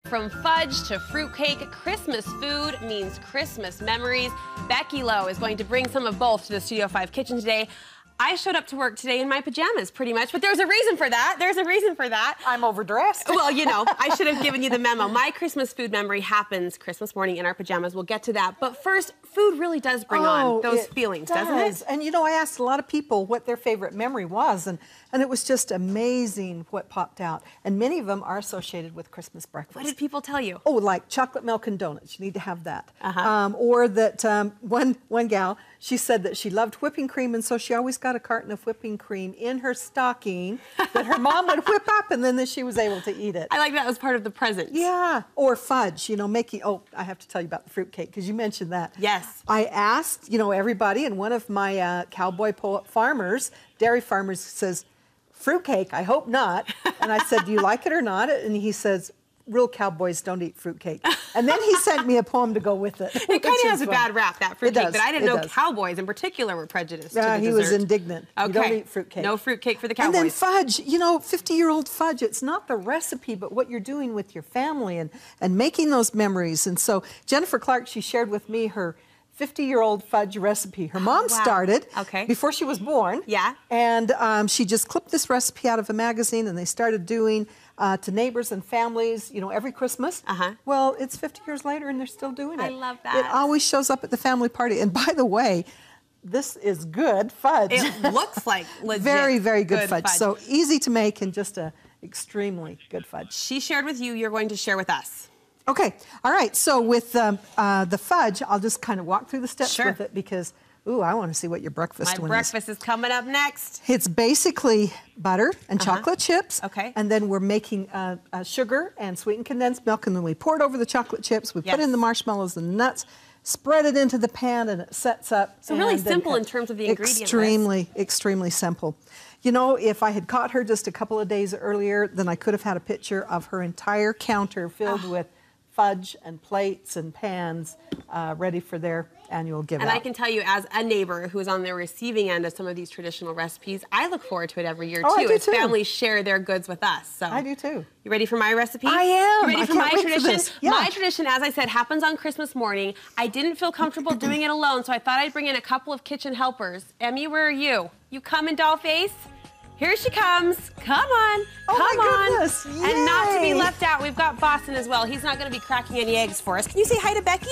From fudge to fruitcake, Christmas food means Christmas memories. Becky Low is going to bring some of both to the Studio 5 kitchen today. I showed up to work today in my pajamas, pretty much, but there's a reason for that. There's a reason for that. I'm overdressed. Well, you know, I should have given you the memo. My Christmas food memory happens Christmas morning in our pajamas. We'll get to that. But first, food really does bring on those feelings, doesn't it? And you know, I asked a lot of people what their favorite memory was, and it was just amazing what popped out. And many of them are associated with Christmas breakfast. What did people tell you? Oh, like chocolate milk and donuts. You need to have that. Or that one gal, she said that she loved whipping cream, and so she always got a carton of whipping cream in her stocking that her mom would whip up, and then she was able to eat it. I like that as part of the present. Yeah. Or fudge, you know, making, I have to tell you about the fruitcake, because you mentioned that. Yes. I asked, you know, everybody, and one of my cowboy farmers, dairy farmers, says, fruitcake, I hope not. And I said, do you like it or not? And he says, real cowboys don't eat fruitcake. And then he sent me a poem to go with it. It kind of has a bad rap, that fruitcake, but I didn't know cowboys in particular were prejudiced to the dessert. He was indignant. Okay. You don't eat fruitcake. No fruitcake for the cowboys. And then fudge, you know, 50-year-old fudge, it's not the recipe, but what you're doing with your family and making those memories. And so Jennifer Clark, she shared with me her 50-year-old fudge recipe. Her mom started before she was born. Yeah. And she just clipped this recipe out of a magazine, and they started doing to neighbors and families, you know, every Christmas. Well, it's 50 years later, and they're still doing it. I love that. It always shows up at the family party. And by the way, this is good fudge. It looks like legit very, very good fudge. So easy to make and just a extremely good fudge. She shared with you, you're going to share with us. Okay, all right, so with the fudge, I'll just kind of walk through the steps with it because, ooh, I want to see what your breakfast one is. My breakfast is coming up next. It's basically butter and chocolate chips. Okay. And then we're making sugar and sweetened condensed milk, and then we pour it over the chocolate chips, we put in the marshmallows and the nuts, spread it into the pan, and it sets up. So really simple in terms of the ingredient list. Extremely simple. You know, if I had caught her just a couple of days earlier, then I could have had a picture of her entire counter filled with fudge and plates and pans ready for their annual give out. And I can tell you, as a neighbor who is on the receiving end of some of these traditional recipes, I look forward to it every year too, as families share their goods with us. So I do too. You ready for my recipe? I am. You ready for my tradition? Yeah. My tradition, as I said, happens on Christmas morning. I didn't feel comfortable doing it alone, so I thought I'd bring in a couple of kitchen helpers. Emmy, where are you? You coming, Dollface? Here she comes. Come on. Come on. Goodness. And not to be left out, we've got Boston as well. He's not going to be cracking any eggs for us. Can you say hi to Becky?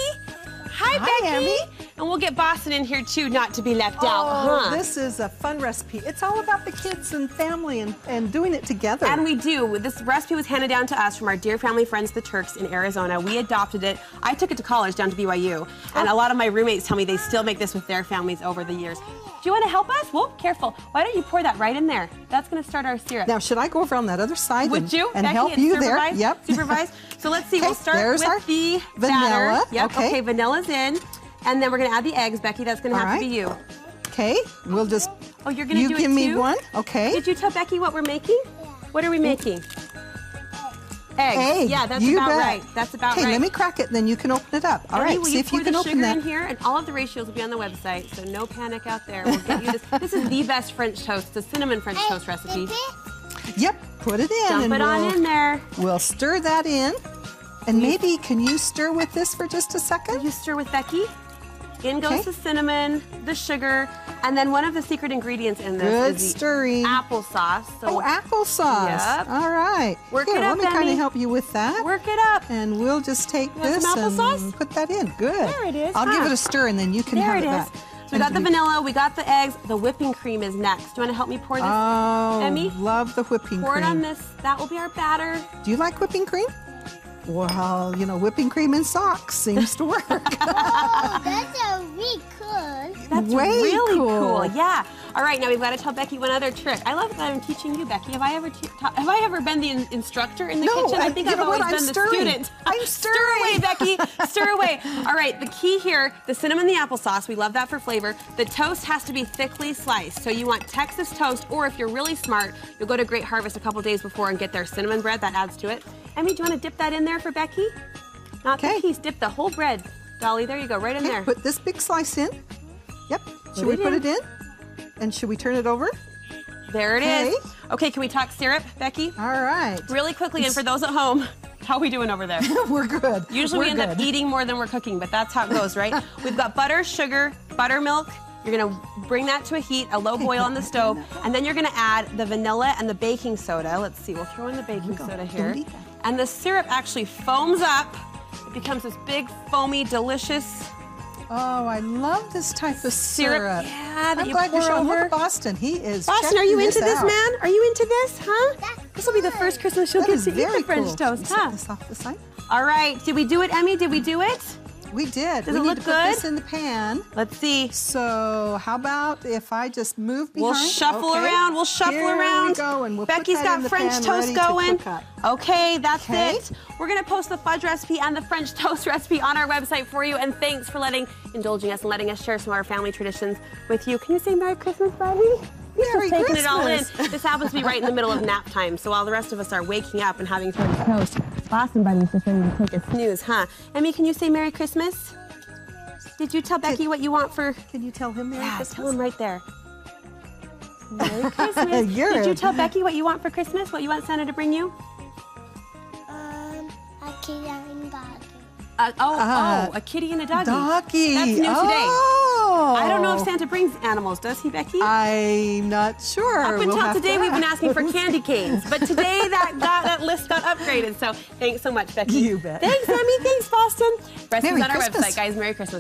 Hi, Becky. Emmy. And we'll get Boston in here too, not to be left out. This is a fun recipe. It's all about the kids and family and doing it together. And we do. This recipe was handed down to us from our dear family friends, the Turks in Arizona. We adopted it. I took it to college down to BYU. And a lot of my roommates tell me they still make this with their families over the years. Do you want to help us? Whoa, careful. Why don't you pour that right in there? That's going to start our syrup. Now, should I go over on that other side and Becky, help you there? Yep. Supervise. So let's see. We'll start with the vanilla. Batter. Yep. Okay, vanilla's in. And then we're going to add the eggs, Becky. That's going to have to be you. Okay. We'll just... Oh, you're going to do it too? You give me one. Okay. Did you tell Becky what we're making? What are we making? Eggs. Yeah, that's about right. That's about right. Okay, let me crack it, and then you can open it up. All right, see if you can open that. In here, and all of the ratios will be on the website, so no panic out there. We'll get you this. This is the best French toast, the cinnamon French toast recipe. Yep, put it in. Dump it on in there. We'll stir that in. And maybe, can you stir with this for just a second? Will you stir with Becky? In goes the cinnamon, the sugar, and then one of the secret ingredients in this is the applesauce. So applesauce. Yep. All right. Work it up, let me kind of help you with that. Work it up. And we'll just take this and put that in. Good. There it is. I'll give it a stir, and then you can have it back. So we got the vanilla, we got the eggs, the whipping cream is next. Do you want to help me pour this, Emmy? Love the whipping cream. Pour it on this. That will be our batter. Do you like whipping cream? Well, you know, whipping cream in socks seems to work. That's a really cool. That's really cool. Yeah. All right, now we've got to tell Becky one other trick. I love that I'm teaching you, Becky. Have I ever been the instructor in the kitchen? I think I've always been the student. I'm stirring. Stir away, Becky. Stir away. All right, the key here, the cinnamon, the applesauce, we love that for flavor. The toast has to be thickly sliced. So you want Texas toast, or if you're really smart, you'll go to Great Harvest a couple days before and get their cinnamon bread. That adds to it. Emmy, do you want to dip that in there for Becky? Not the piece, dip the whole bread. Dolly, there you go, right in there. Put this big slice in. Yep. Should we put it in? And should we turn it over? There it is. Okay, can we talk syrup, Becky? All right. Really quickly, and for those at home, How are we doing over there? We're good. Usually we end up eating more than we're cooking, but that's how it goes, right? We've got butter, sugar, buttermilk. You're gonna bring that to a heat, a low boil on the stove, and then you're gonna add the vanilla and the baking soda. Let's see, we'll throw in the baking soda here. And the syrup actually foams up. It becomes this big, foamy, delicious Oh, I love this type of syrup. Yeah, that I'm you glad pour you're showing. over. Look at Boston. He is Boston, are you checking into this, out. man? Are you into this, huh? That's This will be the first Christmas she'll That get is to eat very the French cool. toast, Set huh? this off the side. All right, did we do it, Emmy? Did we do it? We did. Does we it need look to put good? this in the pan. Let's see. So how about if I just move behind? We'll shuffle Okay. around. We'll shuffle Here around. we go, and we'll put Becky's that got in the French pan toast ready to going. cook up. Okay, that's Okay. it. We're gonna post the fudge recipe and the French toast recipe on our website for you. And thanks for indulging us and letting us share some of our family traditions with you. Can you say Merry Christmas, Buddy? Merry Just taking it all in. Christmas. This happens to be right in the middle of nap time, so while the rest of us are waking up and having French toast, Boston Buddy's just ready to take a snooze, huh? Emmy, can you say Merry Christmas? Did you tell Becky what you want for? Can you tell him Merry Christmas? Tell him right there. Merry Christmas. You're Did you a- tell Becky what you want for Christmas? What you want Santa to bring you? a kitty and dog. A kitty and a doggy. Doggy. That's new today. Oh. I don't know if Santa brings animals, does he, Becky? I'm not sure. Up We'll until have today, to we've been ask. asking for candy canes, but today that list got upgraded. So thanks so much, Becky. You bet. Thanks, Emmy. Thanks, Boston. Recipes Merry on our Christmas. website, guys. Merry Christmas.